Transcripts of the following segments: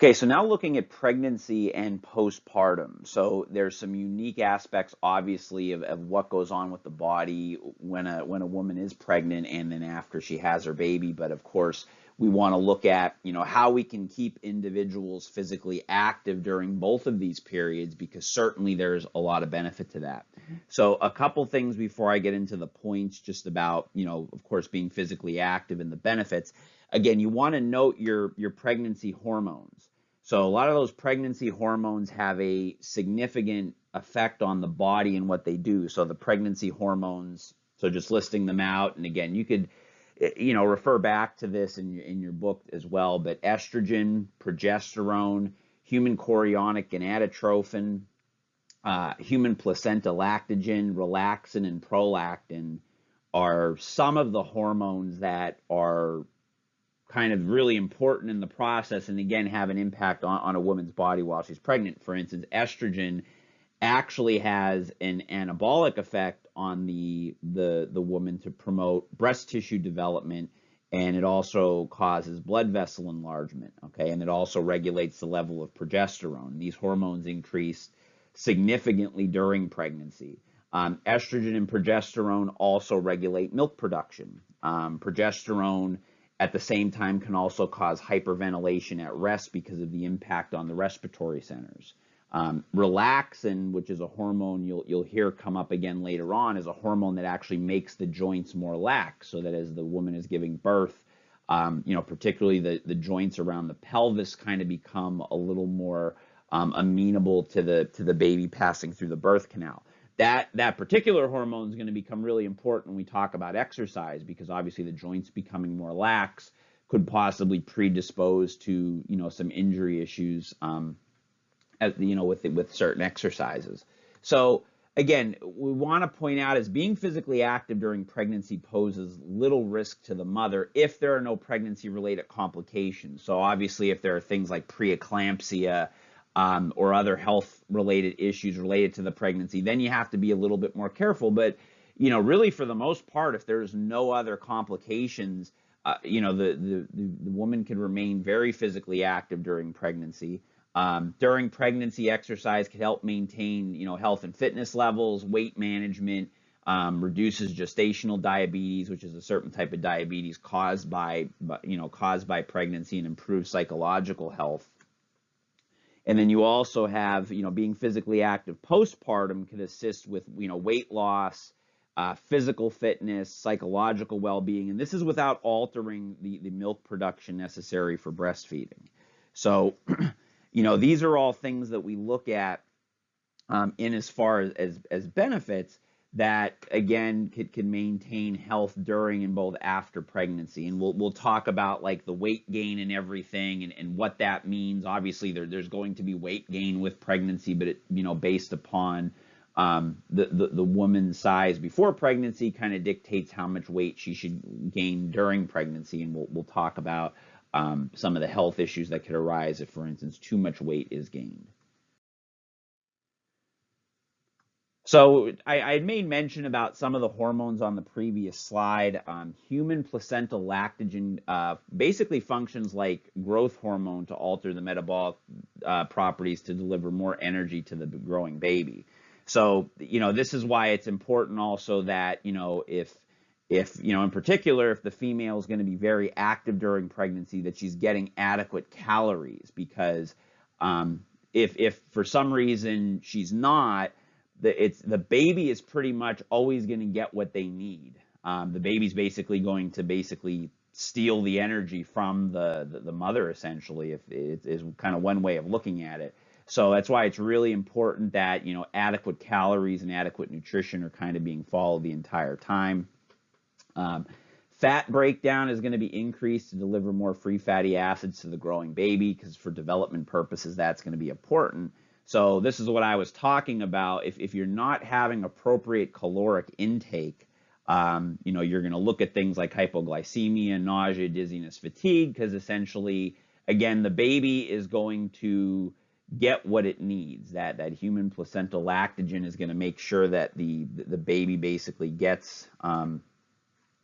Okay, so now looking at pregnancy and postpartum. So there's some unique aspects, obviously, of what goes on with the body when a woman is pregnant and then after she has her baby. But of course, we want to look at, how we can keep individuals physically active during both of these periods, because certainly there's a lot of benefit to that. So a couple things before I get into the points just about, of course, being physically active and the benefits. Again, you want to note your pregnancy hormones. So a lot of those pregnancy hormones have a significant effect on the body and what they do. So the pregnancy hormones, so just listing them out, and again, you could, refer back to this in your book as well, but estrogen, progesterone, human chorionic gonadotrophin, human placenta lactogen, relaxin, and prolactin are some of the hormones that are kind of really important in the process, and again have an impact on a woman's body while she's pregnant. For instance, estrogen actually has an anabolic effect on the woman to promote breast tissue development, and it also causes blood vessel enlargement, okay? And it also regulates the level of progesterone. These hormones increase significantly during pregnancy. Estrogen and progesterone also regulate milk production. Progesterone at the same time can also cause hyperventilation at rest because of the impact on the respiratory centers. Relaxin, which is a hormone you'll hear come up again later on, is a hormone that actually makes the joints more lax, so that as the woman is giving birth, particularly the joints around the pelvis kind of become a little more amenable to the baby passing through the birth canal. That particular hormone is going to become really important when we talk about exercise, because obviously the joints becoming more lax could possibly predispose to some injury issues with certain exercises. So again, we want to point out is being physically active during pregnancy poses little risk to the mother if there are no pregnancy related complications. So obviously if there are things like preeclampsia, or other health-related issues related to the pregnancy, then you have to be a little bit more careful. But, really for the most part, if there's no other complications, the woman can remain very physically active during pregnancy. During pregnancy, exercise can help maintain, health and fitness levels, weight management, reduces gestational diabetes, which is a certain type of diabetes caused by pregnancy, and improves psychological health. And then you also have, being physically active postpartum can assist with, weight loss, physical fitness, psychological well-being, and this is without altering the milk production necessary for breastfeeding. So, these are all things that we look at in as far as benefits that, again, can maintain health during and both after pregnancy. And we'll talk about like the weight gain and everything and what that means. Obviously, there's going to be weight gain with pregnancy, but it, based upon the woman's size before pregnancy kind of dictates how much weight she should gain during pregnancy. And we'll talk about some of the health issues that could arise if, for instance, too much weight is gained. So I had made mention about some of the hormones on the previous slide. Human placental lactogen basically functions like growth hormone to alter the metabolic properties to deliver more energy to the growing baby. So, this is why it's important also that, if in particular, if the female is going to be very active during pregnancy, that she's getting adequate calories, because if for some reason she's not, the baby is pretty much always going to get what they need. The baby's basically going to steal the energy from the mother, essentially, if it is kind of one way of looking at it. So that's why it's really important that, adequate calories and adequate nutrition are kind of being followed the entire time. Fat breakdown is going to be increased to deliver more free fatty acids to the growing baby, because for development purposes, that's going to be important. So this is what I was talking about. If you're not having appropriate caloric intake, you're going to look at things like hypoglycemia, nausea, dizziness, fatigue, because essentially, again, the baby is going to get what it needs. That human placental lactogen is going to make sure that the baby basically gets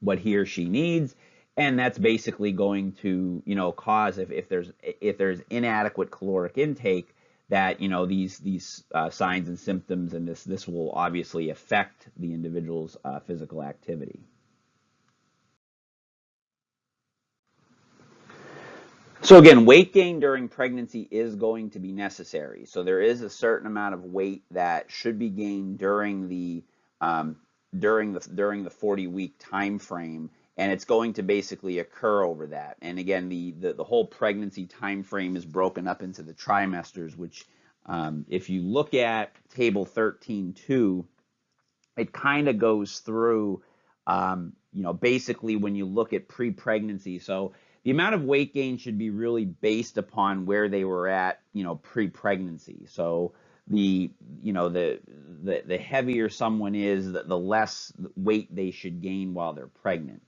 what he or she needs. And that's basically going to, cause if there's inadequate caloric intake, that these signs and symptoms, and this will obviously affect the individual's physical activity. So again, weight gain during pregnancy is going to be necessary. So there is a certain amount of weight that should be gained during the 40-week time frame, and it's going to basically occur over that. And again, the whole pregnancy time frame is broken up into the trimesters, which if you look at table 13.2, it kind of goes through basically when you look at pre-pregnancy. So the amount of weight gain should be really based upon where they were at, pre-pregnancy. So the heavier someone is, the less weight they should gain while they're pregnant.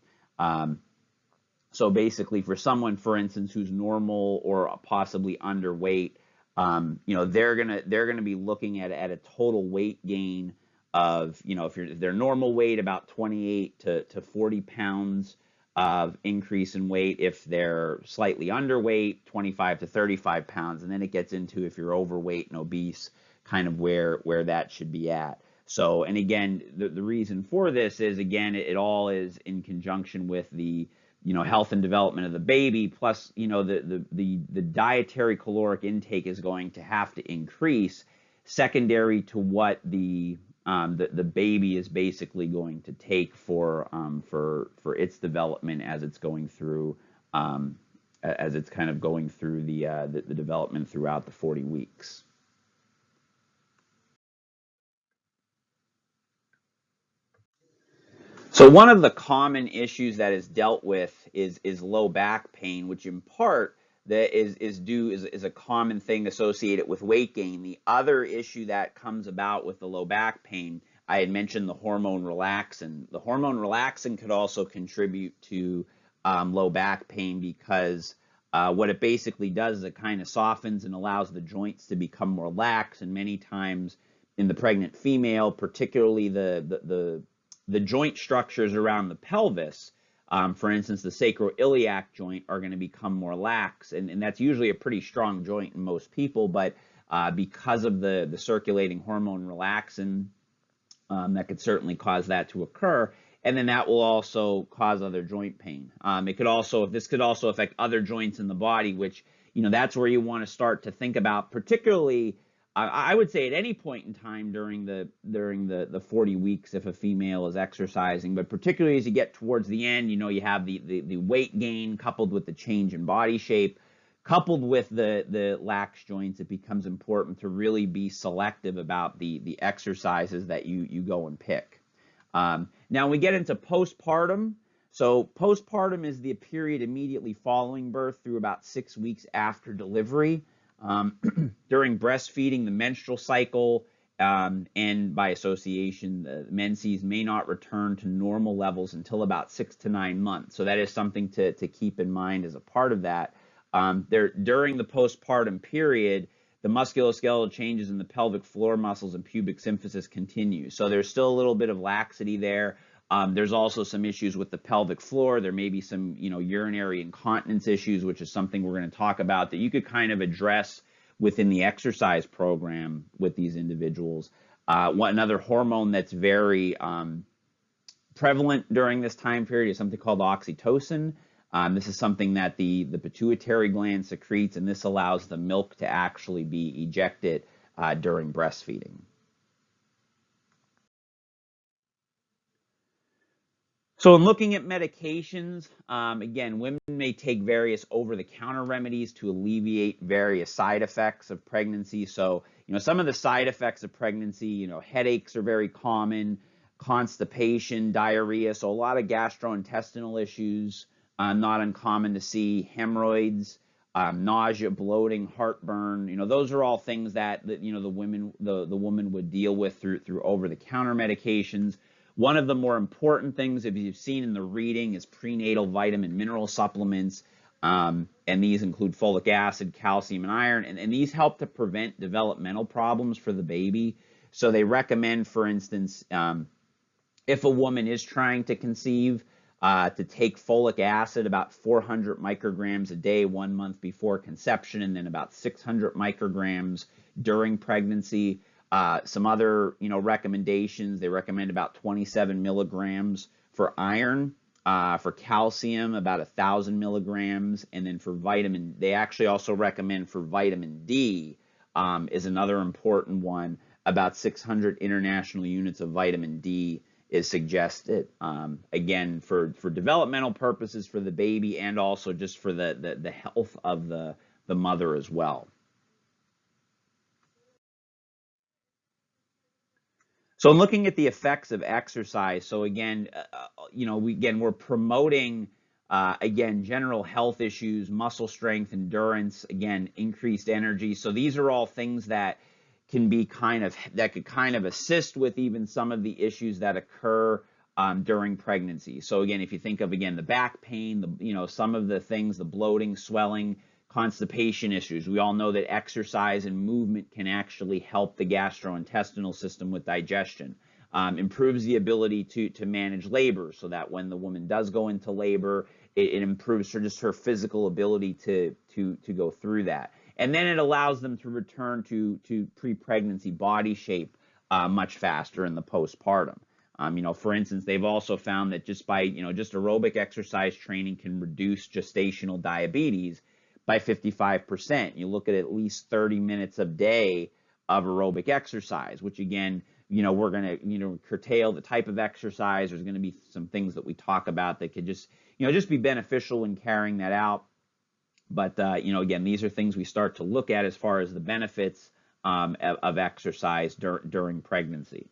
So basically, for someone, for instance, who's normal or possibly underweight, they're gonna be looking at a total weight gain of, if their normal weight, about 28 to 40 pounds of increase in weight. If they're slightly underweight, 25 to 35 pounds, and then it gets into, if you're overweight and obese, kind of where that should be at. So, and again, the reason for this is, again, it all is in conjunction with the health and development of the baby, plus the dietary caloric intake is going to have to increase, secondary to what the baby is basically going to take for its development as it's going through, as it's kind of going through the development throughout the 40 weeks. So one of the common issues that is dealt with is low back pain, which in part that is a common thing associated with weight gain. The other issue that comes about with the low back pain, I had mentioned the hormone relaxin. The hormone relaxin could also contribute to low back pain, because what it basically does is it kind of softens and allows the joints to become more lax. And many times in the pregnant female, particularly the joint structures around the pelvis, for instance, the sacroiliac joint, are going to become more lax, and that's usually a pretty strong joint in most people, but because of the circulating hormone relaxin, that could certainly cause that to occur, and then that will also cause other joint pain. This could also affect other joints in the body, which that's where you want to start to think about, particularly. I would say at any point in time during the 40 weeks, if a female is exercising, but particularly as you get towards the end, you have the weight gain coupled with the change in body shape, coupled with the lax joints. It becomes important to really be selective about the exercises that you go and pick. Now, when we get into postpartum, so postpartum is the period immediately following birth through about 6 weeks after delivery. During breastfeeding, the menstrual cycle, and by association, the menses may not return to normal levels until about 6 to 9 months. So that is something to keep in mind as a part of that. During the postpartum period, the musculoskeletal changes in the pelvic floor muscles and pubic symphysis continue. So there's still a little bit of laxity there. There's also some issues with the pelvic floor. There may be some, urinary incontinence issues, which is something we're going to talk about that you could kind of address within the exercise program with these individuals. Another hormone that's very prevalent during this time period is something called oxytocin. This is something that the pituitary gland secretes, and this allows the milk to actually be ejected during breastfeeding. So in looking at medications, again, women may take various over-the-counter remedies to alleviate various side effects of pregnancy. So, some of the side effects of pregnancy, headaches are very common, constipation, diarrhea, so a lot of gastrointestinal issues, not uncommon to see, hemorrhoids, nausea, bloating, heartburn. Those are all things that the woman would deal with through over-the-counter medications. One of the more important things, if you've seen in the reading, is prenatal vitamin mineral supplements, and these include folic acid, calcium, and iron, and these help to prevent developmental problems for the baby. So they recommend, for instance, if a woman is trying to conceive, to take folic acid about 400 micrograms a day 1 month before conception, and then about 600 micrograms during pregnancy. Some other, recommendations, they recommend about 27 milligrams for iron, for calcium, about 1,000 milligrams, and then for vitamin, they actually also recommend for vitamin D, is another important one. About 600 international units of vitamin D is suggested, again, for developmental purposes for the baby, and also just for the health of the mother as well. So looking at the effects of exercise, so again, we're promoting, again, general health issues, muscle strength, endurance, again, increased energy. So these are all things that can be that could kind of assist with even some of the issues that occur during pregnancy. So again, if you think of, again, the back pain, some of the things, the bloating, swelling, constipation issues. We all know that exercise and movement can actually help the gastrointestinal system with digestion. Improves the ability to manage labor, so that when the woman does go into labor, it improves her physical ability to go through that. And then it allows them to return to pre-pregnancy body shape much faster in the postpartum. For instance, they've also found that just by, just aerobic exercise training can reduce gestational diabetes by 55%. You look at least 30 minutes a day of aerobic exercise, which again, we're going to, curtail the type of exercise. There's going to be some things that we talk about that could just be beneficial in carrying that out. But, again, these are things we start to look at as far as the benefits of exercise during pregnancy.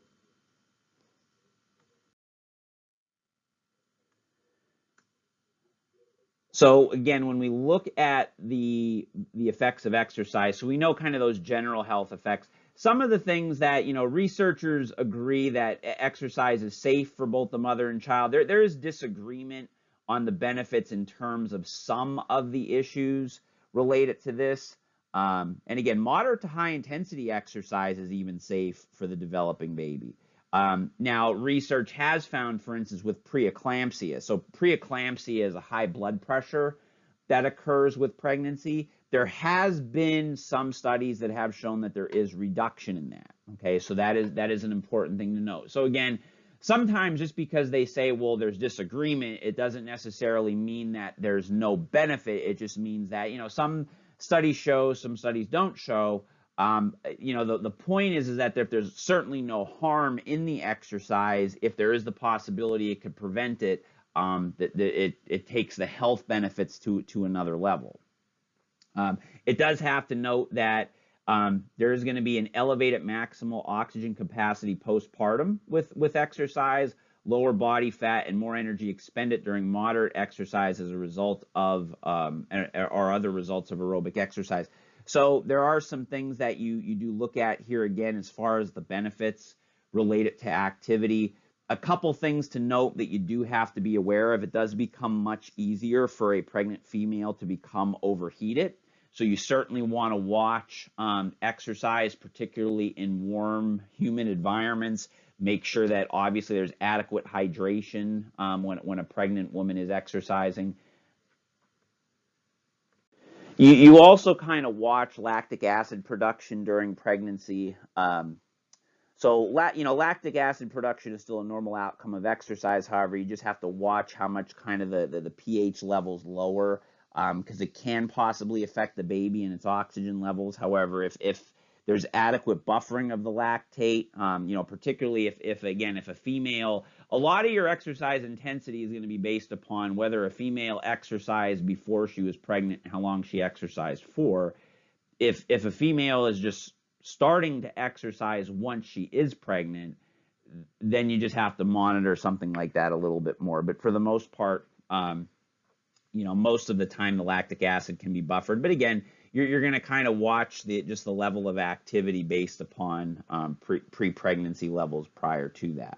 So again, when we look at the effects of exercise, so we know kind of those general health effects. Some of the things that, researchers agree that exercise is safe for both the mother and child. There is disagreement on the benefits in terms of some of the issues related to this. And again, moderate to high intensity exercise is even safe for the developing baby. Now, research has found, for instance, with preeclampsia. So preeclampsia is a high blood pressure that occurs with pregnancy. There has been some studies that have shown that there is reduction in that. Okay, so that is an important thing to note. So again, sometimes just because they say, well, there's disagreement, it doesn't necessarily mean that there's no benefit. It just means that, some studies show, some studies don't show. The point is that if there's certainly no harm in the exercise, if there is the possibility it could prevent it, it takes the health benefits to another level. It does have to note that there is going to be an elevated maximal oxygen capacity postpartum with exercise, lower body fat, and more energy expended during moderate exercise as a result of or other results of aerobic exercise. So there are some things that you do look at here again as far as the benefits related to activity. A couple things to note that you do have to be aware of. It does become much easier for a pregnant female to become overheated. So you certainly want to watch exercise, particularly in warm, humid environments. Make sure that obviously there's adequate hydration when a pregnant woman is exercising. You also kind of watch lactic acid production during pregnancy. So lactic acid production is still a normal outcome of exercise. However, you just have to watch how much kind of the pH levels lower, because it can possibly affect the baby and its oxygen levels. However, if there's adequate buffering of the lactate, particularly if a female, a lot of your exercise intensity is going to be based upon whether a female exercised before she was pregnant and how long she exercised for. If a female is just starting to exercise once she is pregnant, then you just have to monitor something like that a little bit more. But for the most part, most of the time the lactic acid can be buffered. But again, you're going to kind of watch the level of activity based upon pre-pregnancy levels prior to that.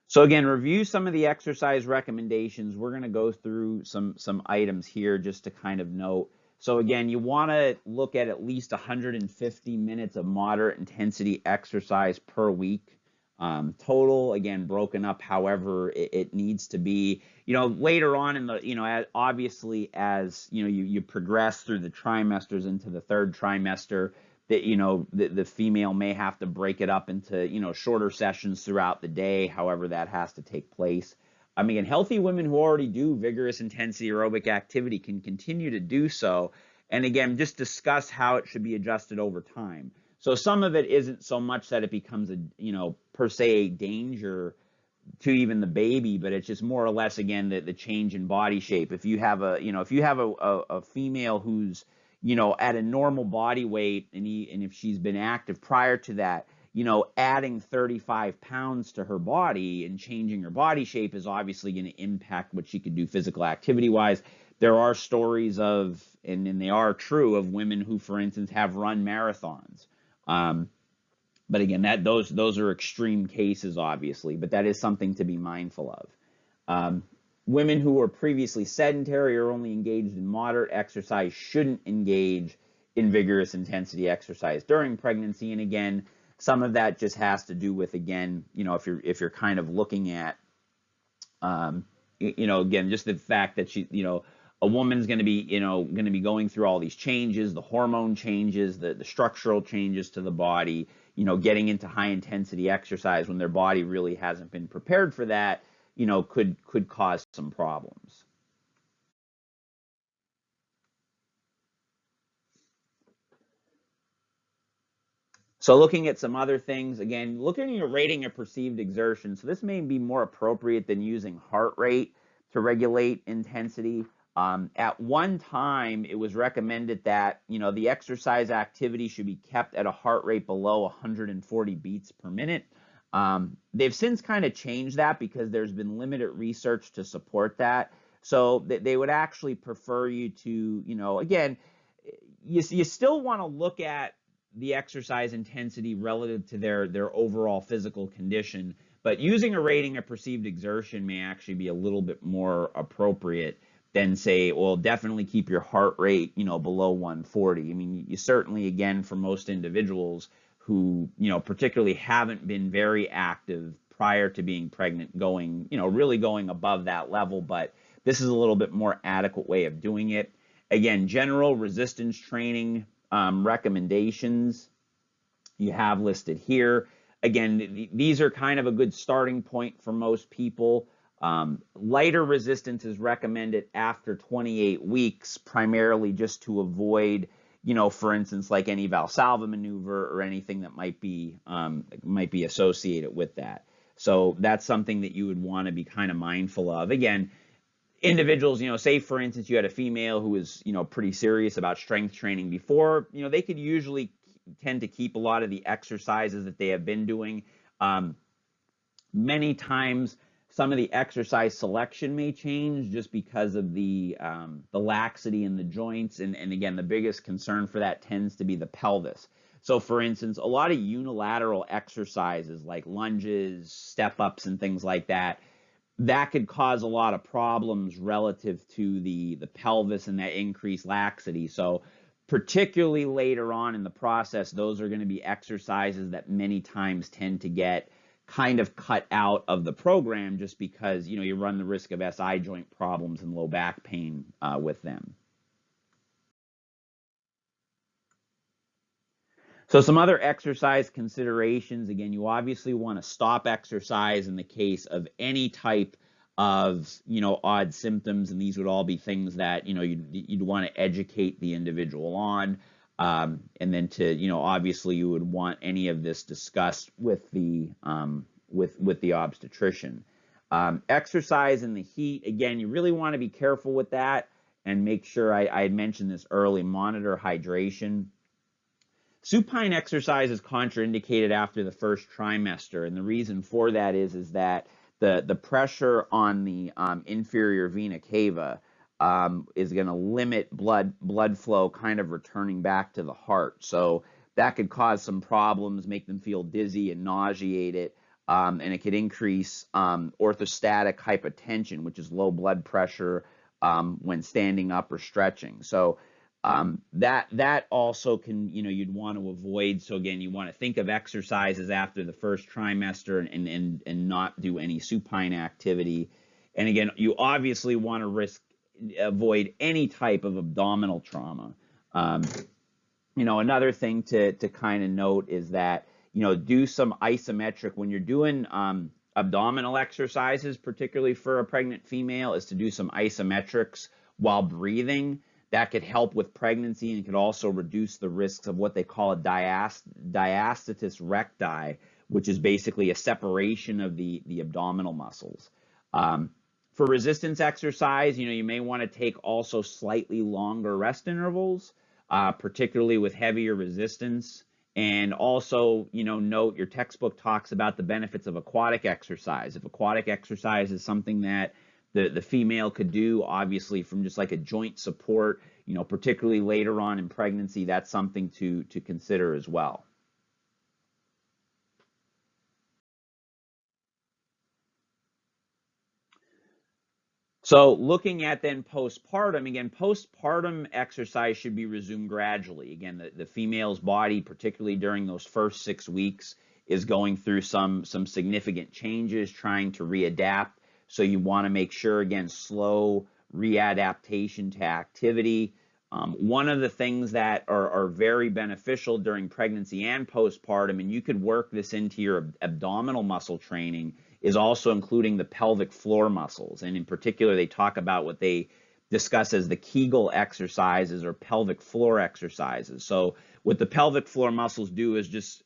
So again, review some of the exercise recommendations. We're going to go through some items here just to kind of note. So again, you want to look at least 150 minutes of moderate intensity exercise per week. total, again, broken up however it needs to be. Later on in the, obviously as, you progress through the trimesters into the third trimester, that, the female may have to break it up into, shorter sessions throughout the day, however that has to take place. I mean, healthy women who already do vigorous intensity aerobic activity can continue to do so. And again, just discuss how it should be adjusted over time. So some of it isn't so much that it becomes a, per se a danger to even the baby, but it's just more or less, again, the change in body shape. If you have a female who's, at a normal body weight, and if she's been active prior to that, adding 35 pounds to her body and changing her body shape is obviously going to impact what she could do physical activity wise. There are stories of, and they are true, of women who, for instance, have run marathons. But again, those are extreme cases, obviously, but that is something to be mindful of. Women who were previously sedentary or only engaged in moderate exercise shouldn't engage in vigorous intensity exercise during pregnancy. And again, some of that just has to do with, again, if you're kind of looking at, again, just the fact that a woman's going to be going through all these changes, the hormone changes, the structural changes to the body, getting into high intensity exercise when their body really hasn't been prepared for that, could cause some problems. So looking at some other things, again, looking at your rating of perceived exertion. So this may be more appropriate than using heart rate to regulate intensity. At one time, it was recommended that, the exercise activity should be kept at a heart rate below 140 beats per minute. They've since kind of changed that because there's been limited research to support that. So they would actually prefer you to, again, you still want to look at the exercise intensity relative to their overall physical condition, but using a rating of perceived exertion may actually be a little bit more appropriate than say, well, definitely keep your heart rate, below 140. I mean, you certainly, again, for most individuals who, particularly haven't been very active prior to being pregnant, going, really going above that level, but this is a little bit more adequate way of doing it. Again, general resistance training recommendations you have listed here. Again, these are kind of a good starting point for most people. Lighter resistance is recommended after 28 weeks, primarily just to avoid, for instance, like any Valsalva maneuver or anything that might be associated with that. So that's something that you would want to be kind of mindful of. Again, individuals, say for instance you had a female who was, pretty serious about strength training before, they could usually tend to keep a lot of the exercises that they have been doing. Many times, some of the exercise selection may change just because of the laxity in the joints, and again, the biggest concern for that tends to be the pelvis. So, for instance, a lot of unilateral exercises like lunges, step-ups, and things like that, that could cause a lot of problems relative to the pelvis and that increased laxity. So particularly later on in the process, those are going to be exercises that many times tend to get kind of cut out of the program just because, you run the risk of SI joint problems and low back pain with them. So some other exercise considerations, again, you obviously want to stop exercise in the case of any type of, odd symptoms, and these would all be things that, you'd want to educate the individual on. And then to, obviously you would want any of this discussed with the obstetrician. Exercise in the heat, again, you really want to be careful with that and make sure, I had mentioned this early, monitor hydration. Supine exercise is contraindicated after the first trimester, and the reason for that is that the pressure on the inferior vena cava is going to limit blood flow kind of returning back to the heart. So that could cause some problems, make them feel dizzy and nauseated, and it could increase orthostatic hypotension, which is low blood pressure when standing up or stretching. So That also can, you'd want to avoid. So again, you want to think of exercises after the first trimester and not do any supine activity. And again, you obviously want to avoid any type of abdominal trauma. Another thing to kind of note is that, do some isometric when you're doing abdominal exercises, particularly for a pregnant female, is to do some isometrics while breathing. That could help with pregnancy and could also reduce the risks of what they call a diastasis recti, which is basically a separation of the abdominal muscles. For resistance exercise, you may want to take also slightly longer rest intervals, particularly with heavier resistance. And also, note your textbook talks about the benefits of aquatic exercise. If aquatic exercise is something that the female could do, obviously from just like a joint support, particularly later on in pregnancy, that's something to consider as well. So looking at then postpartum, again, postpartum exercise should be resumed gradually. Again, the female's body, particularly during those first 6 weeks, is going through some significant changes, trying to readapt. So you want to make sure, again, slow readaptation to activity. One of the things that are very beneficial during pregnancy and postpartum, and you could work this into your abdominal muscle training, is also including the pelvic floor muscles. And in particular, they talk about what they discuss as the Kegel exercises or pelvic floor exercises. So what the pelvic floor muscles do is just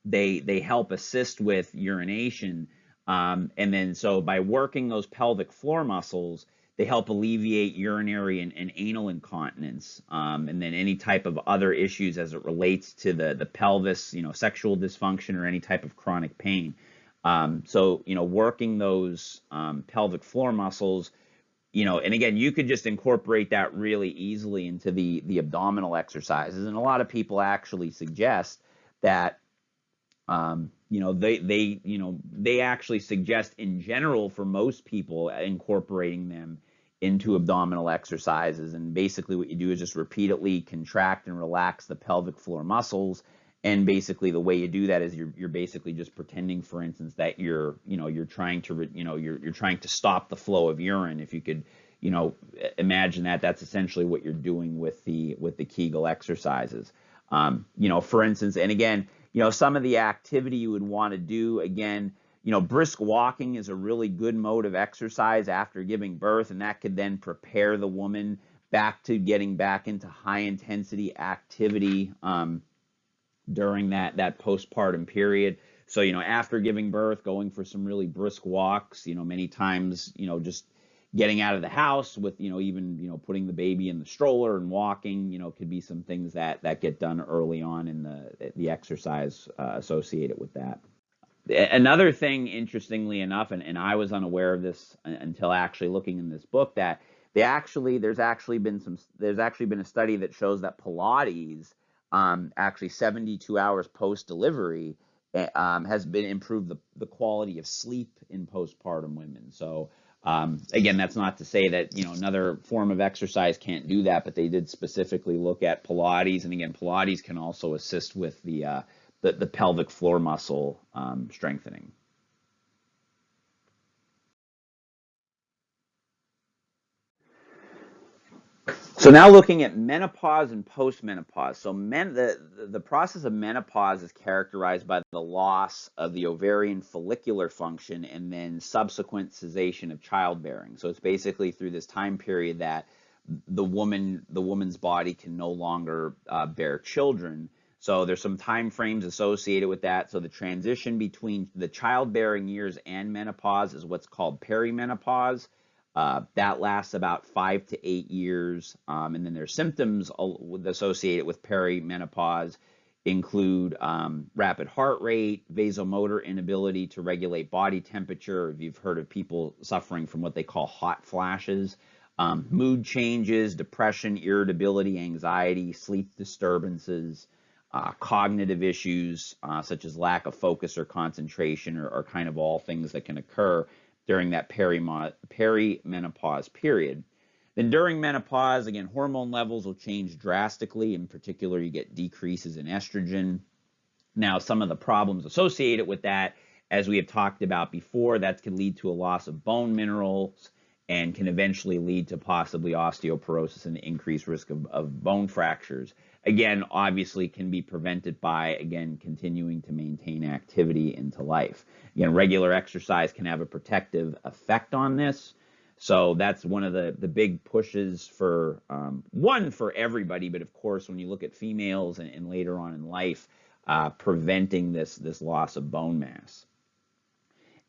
they help assist with urination. And then so by working those pelvic floor muscles, they help alleviate urinary and anal incontinence, and then any type of other issues as it relates to the pelvis, sexual dysfunction or any type of chronic pain. So, working those pelvic floor muscles, and again, you could just incorporate that really easily into the abdominal exercises. And a lot of people actually suggest that, they actually suggest in general for most people incorporating them into abdominal exercises. And basically what you do is just repeatedly contract and relax the pelvic floor muscles. And basically the way you do that is you're basically just pretending, for instance, that you're trying to stop the flow of urine. If you could, imagine that's essentially what you're doing with the Kegel exercises. For instance, and again, some of the activity you would want to do, again, brisk walking is a really good mode of exercise after giving birth, and that could then prepare the woman back to getting back into high intensity activity during that postpartum period. So, after giving birth, going for some really brisk walks, many times, just getting out of the house with, even, putting the baby in the stroller and walking, could be some things that get done early on in the exercise associated with that. Another thing, interestingly enough, and I was unaware of this until actually looking in this book, that there's actually been a study that shows that Pilates, actually 72 hours post-delivery, has been improved the quality of sleep in postpartum women. So again, that's not to say that another form of exercise can't do that, but they did specifically look at Pilates, and again, Pilates can also assist with the pelvic floor muscle strengthening. So now looking at menopause and postmenopause. So the process of menopause is characterized by the loss of the ovarian follicular function and then subsequent cessation of childbearing. So it's basically through this time period that the woman's body can no longer bear children. So there's some time frames associated with that. So the transition between the childbearing years and menopause is what's called perimenopause. That lasts about 5 to 8 years, and then there's symptoms associated with perimenopause include rapid heart rate, vasomotor inability to regulate body temperature. If you've heard of people suffering from what they call hot flashes, mood changes, depression, irritability, anxiety, sleep disturbances, cognitive issues such as lack of focus or concentration are kind of all things that can occur during that perimenopause period. And during menopause, again, hormone levels will change drastically. In particular, you get decreases in estrogen. Now, some of the problems associated with that, as we have talked about before, that can lead to a loss of bone minerals and can eventually lead to possibly osteoporosis and increased risk of bone fractures. Again, obviously can be prevented by, again, continuing to maintain activity into life. Again, regular exercise can have a protective effect on this. So that's one of the big pushes for, one, for everybody, but of course, when you look at females and later on in life, preventing this loss of bone mass.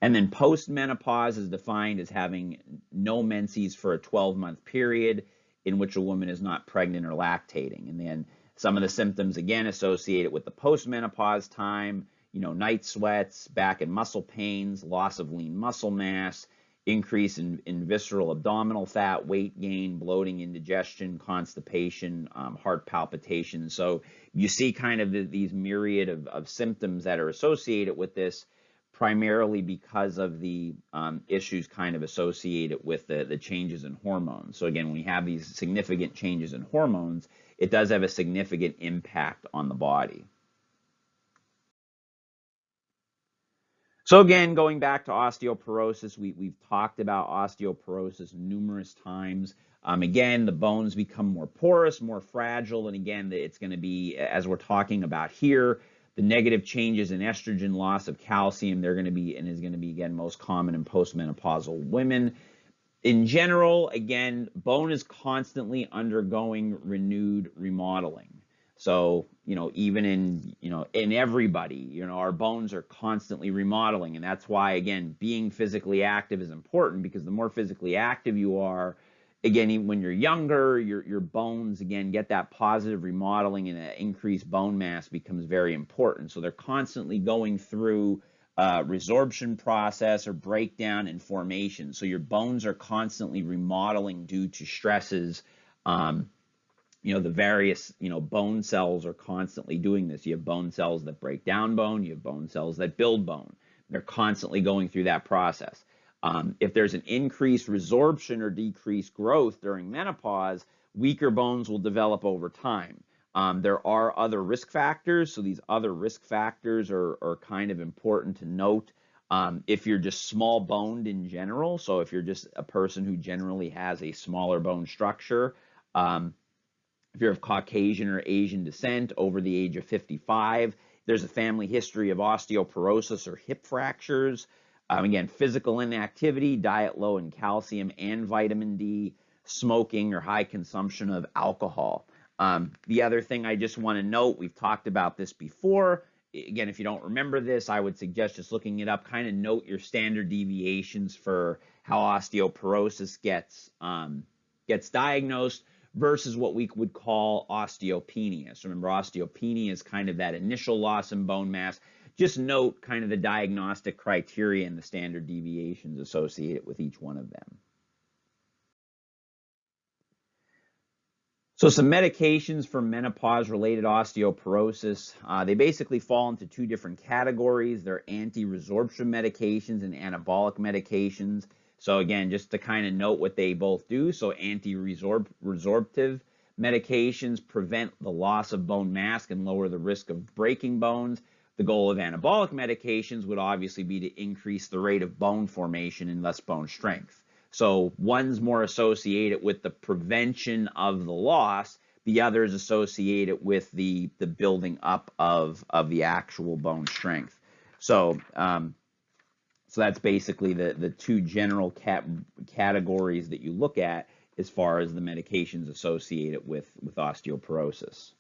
And then postmenopause is defined as having no menses for a 12-month period in which a woman is not pregnant or lactating. And then some of the symptoms, again, associated with the postmenopause time, night sweats, back and muscle pains, loss of lean muscle mass, increase in visceral abdominal fat, weight gain, bloating, indigestion, constipation, heart palpitations. So you see kind of these myriad of symptoms that are associated with this, primarily because of the issues kind of associated with the changes in hormones. So again, when we have these significant changes in hormones, it does have a significant impact on the body. So again, going back to osteoporosis, we've talked about osteoporosis numerous times. Again, the bones become more porous, more fragile, and again, it's going to be, as we're talking about here, the negative changes in estrogen, loss of calcium, they're going to be, and is going to be, again, most common in postmenopausal women. In general, again, bone is constantly undergoing renewed remodeling. So, even in everybody, our bones are constantly remodeling. And that's why, again, being physically active is important, because the more physically active you are, again, even when you're younger, your bones, again, get that positive remodeling, and that increased bone mass becomes very important. So they're constantly going through resorption process or breakdown and formation. So your bones are constantly remodeling due to stresses. The various, bone cells are constantly doing this. You have bone cells that break down bone. You have bone cells that build bone. They're constantly going through that process. If there's an increased resorption or decreased growth during menopause, weaker bones will develop over time. There are other risk factors. So these other risk factors are kind of important to note. If you're just small boned in general, so if you're just a person who generally has a smaller bone structure, if you're of Caucasian or Asian descent over the age of 55, there's a family history of osteoporosis or hip fractures. Again, physical inactivity, diet low in calcium and vitamin D, smoking or high consumption of alcohol. The other thing I just want to note, we've talked about this before. Again, if you don't remember this, I would suggest just looking it up, kind of note your standard deviations for how osteoporosis gets diagnosed versus what we would call osteopenia. So remember, osteopenia is kind of that initial loss in bone mass. Just note kind of the diagnostic criteria and the standard deviations associated with each one of them. So some medications for menopause-related osteoporosis, they basically fall into two different categories. They're anti-resorption medications and anabolic medications. So again, just to kind of note what they both do. So anti-resorptive medications prevent the loss of bone mass and lower the risk of breaking bones. The goal of anabolic medications would obviously be to increase the rate of bone formation and thus bone strength. So one's more associated with the prevention of the loss, the other is associated with the building up of the actual bone strength. So that's basically the two general categories that you look at as far as the medications associated with osteoporosis.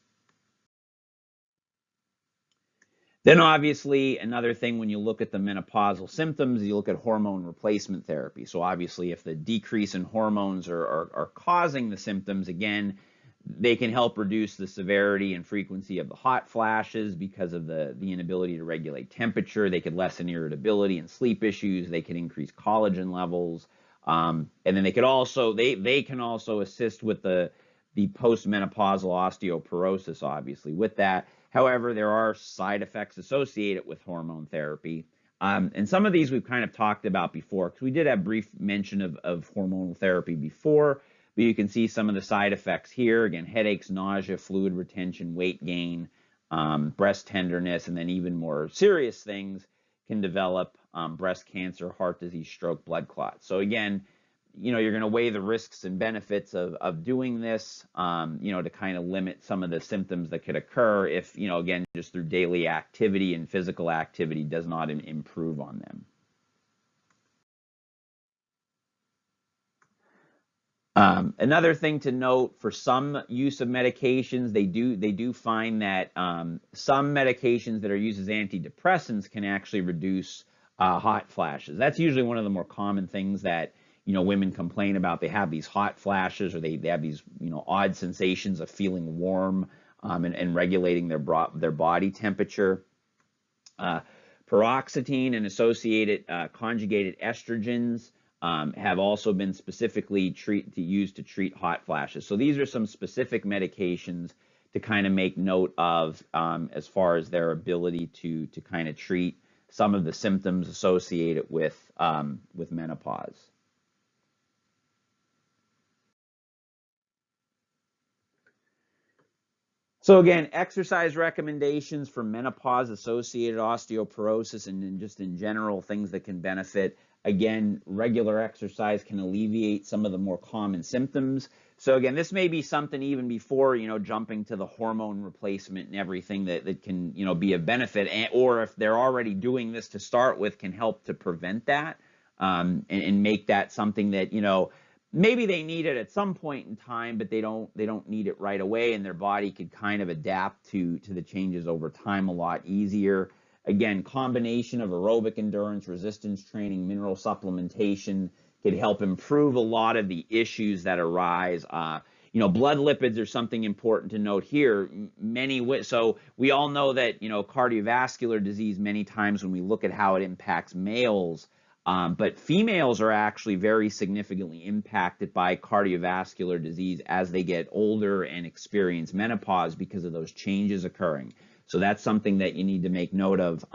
Then obviously another thing, when you look at the menopausal symptoms, you look at hormone replacement therapy. So obviously if the decrease in hormones are causing the symptoms, again, they can help reduce the severity and frequency of the hot flashes because of the inability to regulate temperature. They could lessen irritability and sleep issues. They can increase collagen levels. And then they can also assist with the postmenopausal osteoporosis, obviously, with that. However, there are side effects associated with hormone therapy. And some of these we've kind of talked about before, because we did have brief mention of hormonal therapy before. but you can see some of the side effects here. Again, headaches, nausea, fluid retention, weight gain, breast tenderness, and then even more serious things can develop breast cancer, heart disease, stroke, blood clots. So again, you're going to weigh the risks and benefits of doing this, to kind of limit some of the symptoms that could occur if, again, just through daily activity and physical activity does not improve on them. Another thing to note, for some use of medications, they do find that some medications that are used as antidepressants can actually reduce hot flashes. That's usually one of the more common things that women complain about. They have these hot flashes, or they have these odd sensations of feeling warm, and regulating their body temperature. Paroxetine and associated conjugated estrogens have also been specifically used to treat hot flashes. So these are some specific medications to kind of make note of as far as their ability to kind of treat some of the symptoms associated with menopause. So again, exercise recommendations for menopause-associated osteoporosis, and then just in general, things that can benefit. Again, regular exercise can alleviate some of the more common symptoms. So again, this may be something even before, jumping to the hormone replacement and everything that can, be a benefit, or if they're already doing this to start with, can help to prevent that, and make that something that, maybe they need it at some point in time, but they don't need it right away, and their body could kind of adapt to the changes over time a lot easier. Again, combination of aerobic endurance, resistance training, mineral supplementation could help improve a lot of the issues that arise. Blood lipids are something important to note here. So we all know that, cardiovascular disease, many times when we look at how it impacts males, but females are actually very significantly impacted by cardiovascular disease as they get older and experience menopause because of those changes occurring. So that's something that you need to make note of.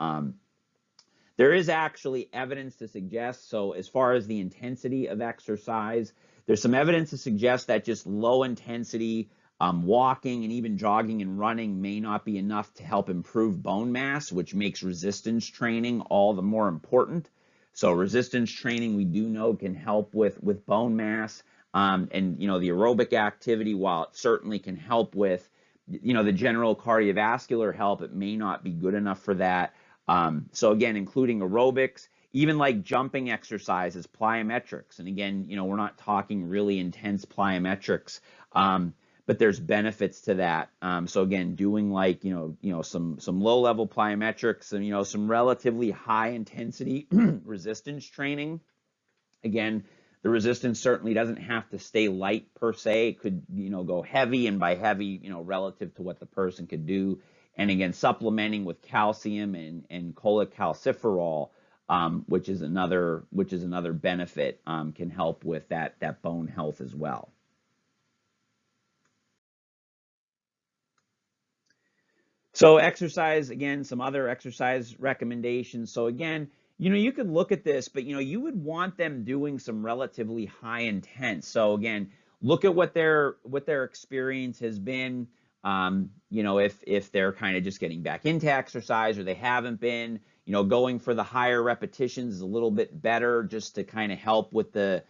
There is actually evidence to suggest, so as far as the intensity of exercise, there's some evidence to suggest that just low intensity walking and even jogging and running may not be enough to help improve bone mass, which makes resistance training all the more important. So resistance training, we do know, can help with bone mass, and the aerobic activity, while it certainly can help with the general cardiovascular health, it may not be good enough for that. So again, including aerobics, even like jumping exercises, plyometrics, and again, we're not talking really intense plyometrics, but there's benefits to that. So again, doing like some low-level plyometrics and some relatively high-intensity resistance training. Again, the resistance certainly doesn't have to stay light per se. It could go heavy, and by heavy, relative to what the person could do. And again, supplementing with calcium and cholecalciferol, which is another benefit, can help with that bone health as well. So exercise, again, some other exercise recommendations. So again, you could look at this, but you would want them doing some relatively high intense. So again, look at what their experience has been. If they're kind of just getting back into exercise, or they haven't been, going for the higher repetitions is a little bit better, just to kind of help with the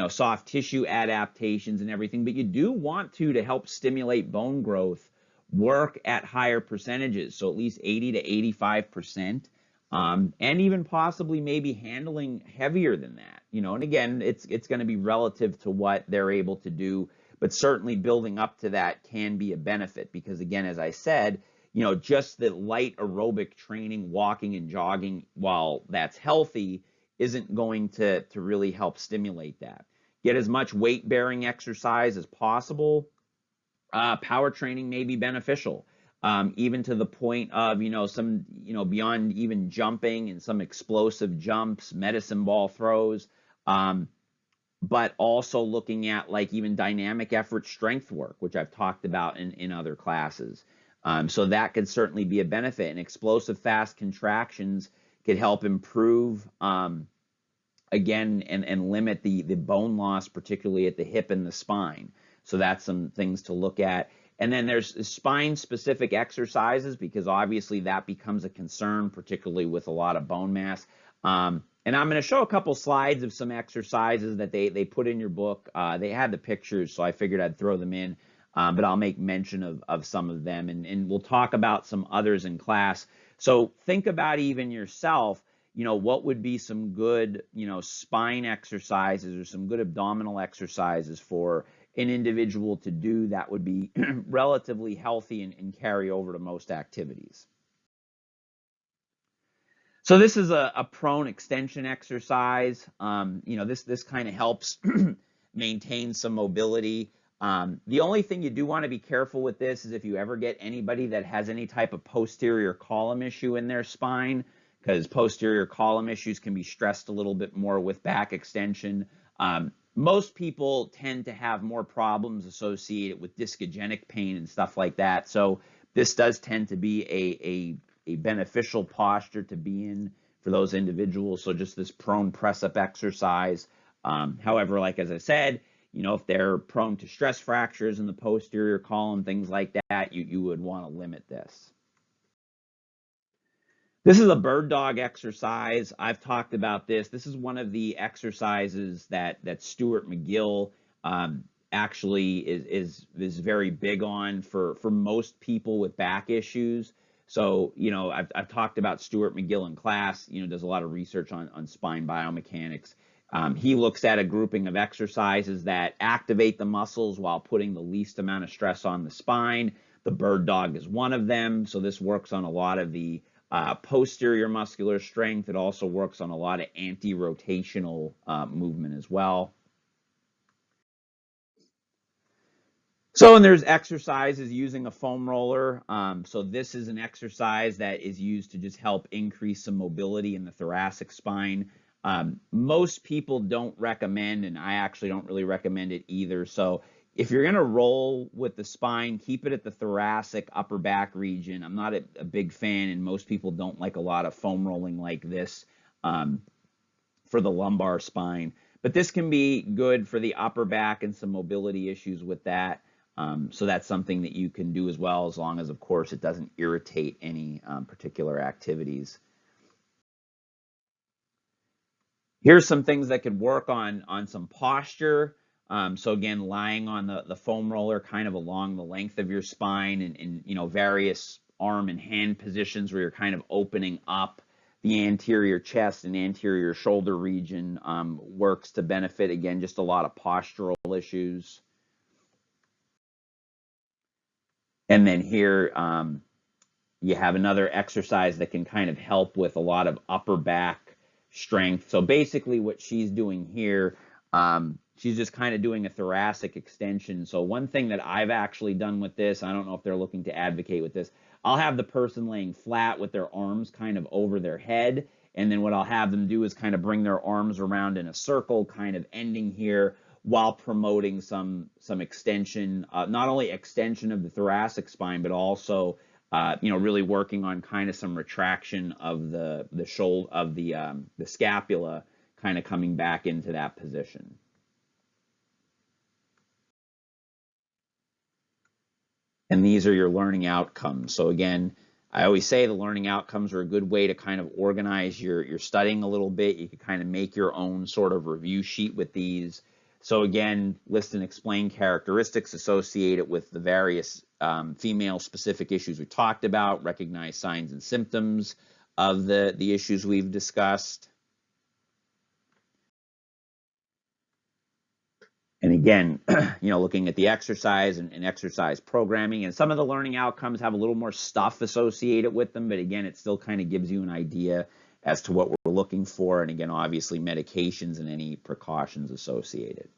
soft tissue adaptations and everything. But you do want to help stimulate bone growth, work at higher percentages, so at least 80 to 85%, and even possibly maybe handling heavier than that. And again, it's going to be relative to what they're able to do, but certainly building up to that can be a benefit, because again, as I said, just the light aerobic training, walking and jogging, while that's healthy, isn't going to really help stimulate that. Get as much weight-bearing exercise as possible. Power training may be beneficial, even to the point of, some, beyond even jumping and some explosive jumps, medicine ball throws, but also looking at like even dynamic effort strength work, which I've talked about in other classes. So that could certainly be a benefit, and explosive fast contractions could help improve, again, and limit the bone loss, particularly at the hip and the spine. So that's some things to look at. And then there's spine-specific exercises, because obviously that becomes a concern, particularly with a lot of bone mass. And I'm going to show a couple slides of some exercises that they put in your book. They had the pictures, so I figured I'd throw them in, but I'll make mention of some of them, and we'll talk about some others in class. So think about even yourself, what would be some good, spine exercises or some good abdominal exercises for an individual to do that would be relatively healthy and carry over to most activities. So this is a prone extension exercise. This kind of helps maintain some mobility. The only thing you do want to be careful with this is if you ever get anybody that has any type of posterior column issue in their spine, because posterior column issues can be stressed a little bit more with back extension. Most people tend to have more problems associated with discogenic pain and stuff like that. So this does tend to be a beneficial posture to be in for those individuals. So just this prone press-up exercise. However, like as I said, if they're prone to stress fractures in the posterior column, things like that, you would want to limit this. This is a bird dog exercise. I've talked about this. This is one of the exercises that Stuart McGill actually is very big on for most people with back issues. So, I've talked about Stuart McGill in class, does a lot of research on spine biomechanics. He looks at a grouping of exercises that activate the muscles while putting the least amount of stress on the spine. The bird dog is one of them. So this works on a lot of the posterior muscular strength. It also works on a lot of anti-rotational movement as well. So, and there's exercises using a foam roller. So this is an exercise that is used to just help increase some mobility in the thoracic spine. Most people don't recommend, and I actually don't really recommend it either. So if you're going to roll with the spine, keep it at the thoracic upper back region. I'm not a big fan, and most people don't like a lot of foam rolling like this for the lumbar spine. But this can be good for the upper back and some mobility issues with that. So that's something that you can do as well, as long as, of course, it doesn't irritate any particular activities. Here's some things that could work on some posture. So again, lying on the foam roller kind of along the length of your spine, and various arm and hand positions where you're kind of opening up the anterior chest and anterior shoulder region works to benefit, again, just a lot of postural issues. And then here you have another exercise that can kind of help with a lot of upper back strength. So basically what she's doing here, she's just kind of doing a thoracic extension. So one thing that I've actually done with this, I don't know if they're looking to advocate with this, I'll have the person laying flat with their arms kind of over their head. And then what I'll have them do is kind of bring their arms around in a circle, kind of ending here, while promoting some extension, not only extension of the thoracic spine, but also really working on kind of some retraction of the shoulder, of the scapula, kind of coming back into that position. And these are your learning outcomes. So again, I always say the learning outcomes are a good way to kind of organize your studying a little bit. You can kind of make your own sort of review sheet with these. So again, list and explain characteristics associated with the various female-specific issues we talked about, recognize signs and symptoms of the issues we've discussed. And again, looking at the exercise and exercise programming, and some of the learning outcomes have a little more stuff associated with them, but again, it still kind of gives you an idea as to what we're looking for. And again, obviously medications and any precautions associated.